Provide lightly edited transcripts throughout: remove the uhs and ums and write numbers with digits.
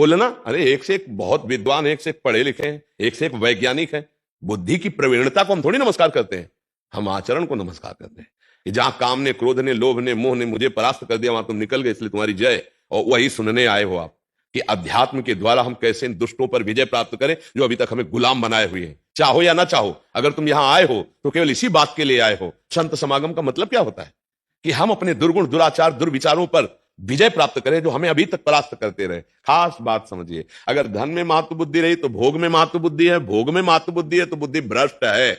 बोलना, अरे एक से एक बहुत विद्वान, एक से एक पढ़े लिखे हैं, एक से एक वैज्ञानिक है। बुद्धि की प्रवीणता को हम थोड़ी नमस्कार करते हैं, हम आचरण को नमस्कार करते हैं कि जहां काम ने, क्रोध ने, लोभ ने, मोह ने मुझे परास्त कर दिया, वहां तुम निकल गए, इसलिए तुम्हारी जय। और वही सुनने आए हो आप कि अध्यात्म के द्वारा हम कैसे इन दुष्टों पर विजय प्राप्त करें जो अभी तक हमें गुलाम बनाए हुए हैं। चाहो या ना चाहो, अगर तुम यहां आए हो तो केवल इसी बात के लिए आए हो। संत समागम का मतलब क्या होता है कि हम अपने दुर्गुण, दुराचार, दुर्विचारों पर विजय प्राप्त करें जो हमें अभी तक परास्त करते रहे। खास बात समझिए, अगर धन में महत्व बुद्धि रही तो भोग में महत्व बुद्धि है, भोग में महत्व बुद्धि है तो बुद्धि भ्रष्ट है।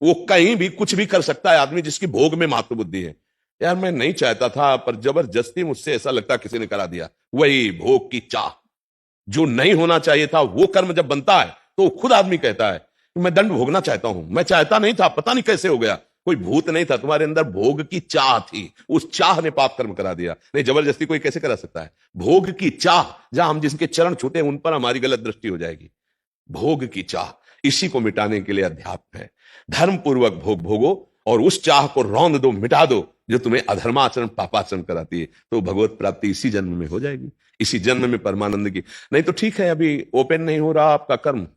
वो कहीं भी कुछ भी कर सकता है आदमी जिसकी भोग में महत्व बुद्धि है। यार मैं नहीं चाहता था, पर जबरदस्ती मुझसे ऐसा लगता किसी ने करा दिया। वही भोग की चाह, जो नहीं होना चाहिए था वो कर्म जब बनता है तो खुद आदमी कहता है कि मैं दंड भोगना चाहता हूं, मैं चाहता नहीं था, पता नहीं कैसे हो गया। कोई भूत नहीं था, तुम्हारे अंदर भोग की चाह थी, उस चाह ने पाप कर्म करा दिया। नहीं, जबरदस्ती कोई कैसे करा सकता है? भोग की चाह, जहां हम जिसके चरण छूते हैं उन पर हमारी गलत दृष्टि हो जाएगी। भोग की चाह, इसी को मिटाने के लिए अध्यात्म है। धर्म पूर्वक भोग भोगो और उस चाह को रौंद दो, मिटा दो जो तुम्हें अधर्माचरण, पापाचरण कराती है। तो भगवत प्राप्ति इसी जन्म में हो जाएगी, इसी जन्म में परमानंद की। नहीं तो ठीक है, अभी ओपन नहीं हो रहा आपका कर्म,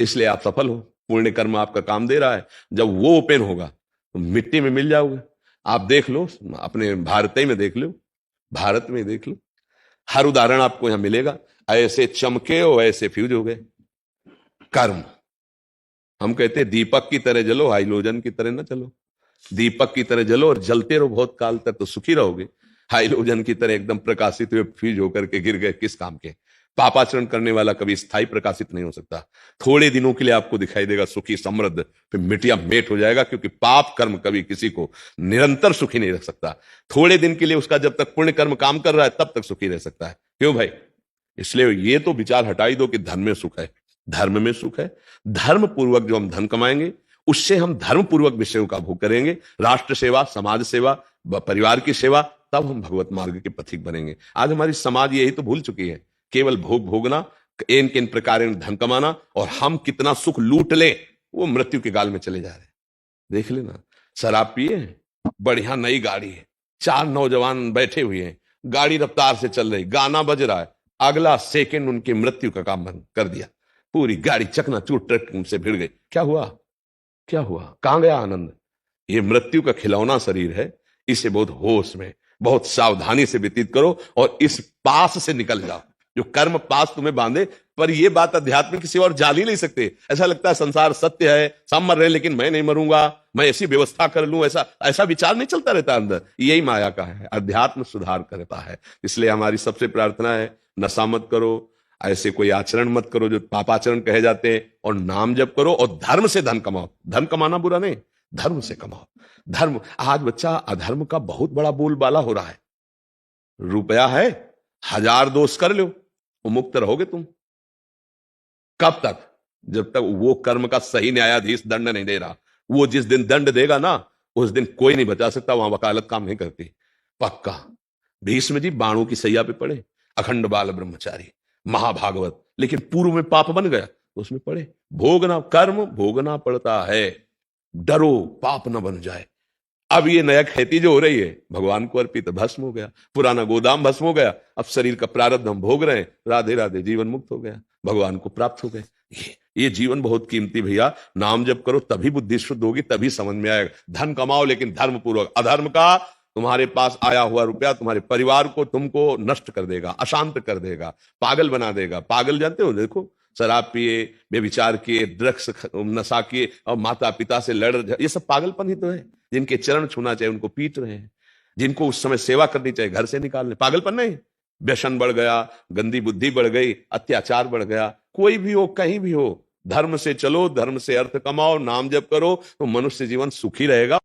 इसलिए आप सफल हो, पुण्य कर्म आपका काम दे रहा है। जब वो ओपन होगा तो मिट्टी में मिल जाओगे। आप देख लो, अपने भारत में देख लो, भारत में देख लो, हर उदाहरण आपको यहां मिलेगा। ऐसे चमके हो, ऐसे फ्यूज हो गए कर्म। हम कहते हैं दीपक की तरह जलो, हाइलोजन की तरह ना चलो। दीपक की तरह जलो और जलते रहो बहुत काल तक, तो सुखी रहोगे। हाइलोजन की तरह एकदम प्रकाशित हुए फ्यूज होकर के गिर गए, किस काम के? पापाचरण करने वाला कभी स्थायी प्रकाशित नहीं हो सकता। थोड़े दिनों के लिए आपको दिखाई देगा सुखी, समृद्ध, फिर मिटिया मेट हो जाएगा, क्योंकि पाप कर्म कभी किसी को निरंतर सुखी नहीं रख सकता। थोड़े दिन के लिए उसका, जब तक पुण्य कर्म काम कर रहा है तब तक सुखी रह सकता है। क्यों भाई? इसलिए ये तो विचार हटाई दो कि धन में सुख है। धर्म में सुख है। धर्म पूर्वक जो हम धन कमाएंगे उससे हम धर्म पूर्वक विषयों का भोग करेंगे, राष्ट्र सेवा, समाज सेवा, परिवार की सेवा, तब हम भगवत मार्ग के पथिक बनेंगे। आज हमारी समाज यही तो भूल चुकी है, केवल भोग भोगना, इन किन प्रकार धन कमाना, और हम कितना सुख लूट लें वो मृत्यु के गाल में चले जा रहे हैं। देख लेना, शराब पिए, बढ़िया नई गाड़ी है, 4 नौजवान बैठे हुए हैं, गाड़ी रफ्तार से चल रही, गाना बज रहा है, अगला सेकंड उनकी मृत्यु का काम बंद कर दिया, पूरी गाड़ी चकनाचूर ट्रक से भिड़ गई। क्या हुआ? क्या हुआ? कहां गया आनंद? ये मृत्यु का खिलौना शरीर है, इसे बहुत होश में, बहुत सावधानी से व्यतीत करो और इस पास से निकल जाओ जो कर्म पास तुम्हें बांधे। पर यह बात अध्यात्म किसी और जान ही नहीं सकते। ऐसा लगता है संसार सत्य है, सब मर रहे लेकिन मैं नहीं मरूंगा, मैं ऐसी व्यवस्था कर लूं, ऐसा ऐसा विचार नहीं चलता रहता अंदर। यही माया का है, अध्यात्म सुधार करता है। इसलिए हमारी सबसे प्रार्थना है, नशा मत करो, ऐसे कोई आचरण मत करो जो पापाचरण कहे जाते हैं, और नाम जप करो और धर्म से धन कमाओ। धन कमाना बुरा नहीं, धर्म से कमाओ। धर्म, आज बच्चा अधर्म का बहुत बड़ा बोलबाला हो रहा है। रुपया है, 1000 दोष कर लो, मुक्त रहोगे तुम। कब तक? जब तक वो कर्म का सही न्यायाधीश दंड नहीं दे रहा। वो जिस दिन दंड देगा ना, उस दिन कोई नहीं बचा सकता, वहां वकालत काम नहीं करती, पक्का। भीष्म जी बाणों की सैया पे पड़े, अखंड बाल ब्रह्मचारी, महाभागवत, लेकिन पूर्व में पाप बन गया तो उसमें पड़े। भोगना, कर्म भोगना पड़ता है, डरो पाप न बन जाए। अब ये नया खेती जो हो रही है, भगवान को अर्पित, भस्म हो गया, पुराना गोदाम भस्म हो गया, अब शरीर का प्रारब्ध हम भोग रहे हैं, राधे राधे, जीवन मुक्त हो गया, भगवान को प्राप्त हो गए। ये जीवन बहुत कीमती भैया। नाम जप करो तभी बुद्धि शुद्ध होगी, तभी समझ में आएगा। धन कमाओ लेकिन धर्म पूर्वक। अधर्म का तुम्हारे पास आया हुआ रुपया तुम्हारे परिवार को, तुमको नष्ट कर देगा, अशांत कर देगा, पागल बना देगा। पागल जानते हो? देखो, शराब पिए, बेविचार किए, ड्रग्स नशा किए और माता पिता से लड़, ये सब पागलपन ही तो है। जिनके चरण छूना चाहिए उनको पीट रहे हैं, जिनको उस समय सेवा करनी चाहिए घर से निकाल रहे। पागलपन नहीं, व्यसन बढ़ गया, गंदी बुद्धि बढ़ गई, अत्याचार बढ़ गया। कोई भी हो, कहीं भी हो, धर्म से चलो, धर्म से अर्थ कमाओ, नाम जप करो, तो मनुष्य जीवन सुखी रहेगा।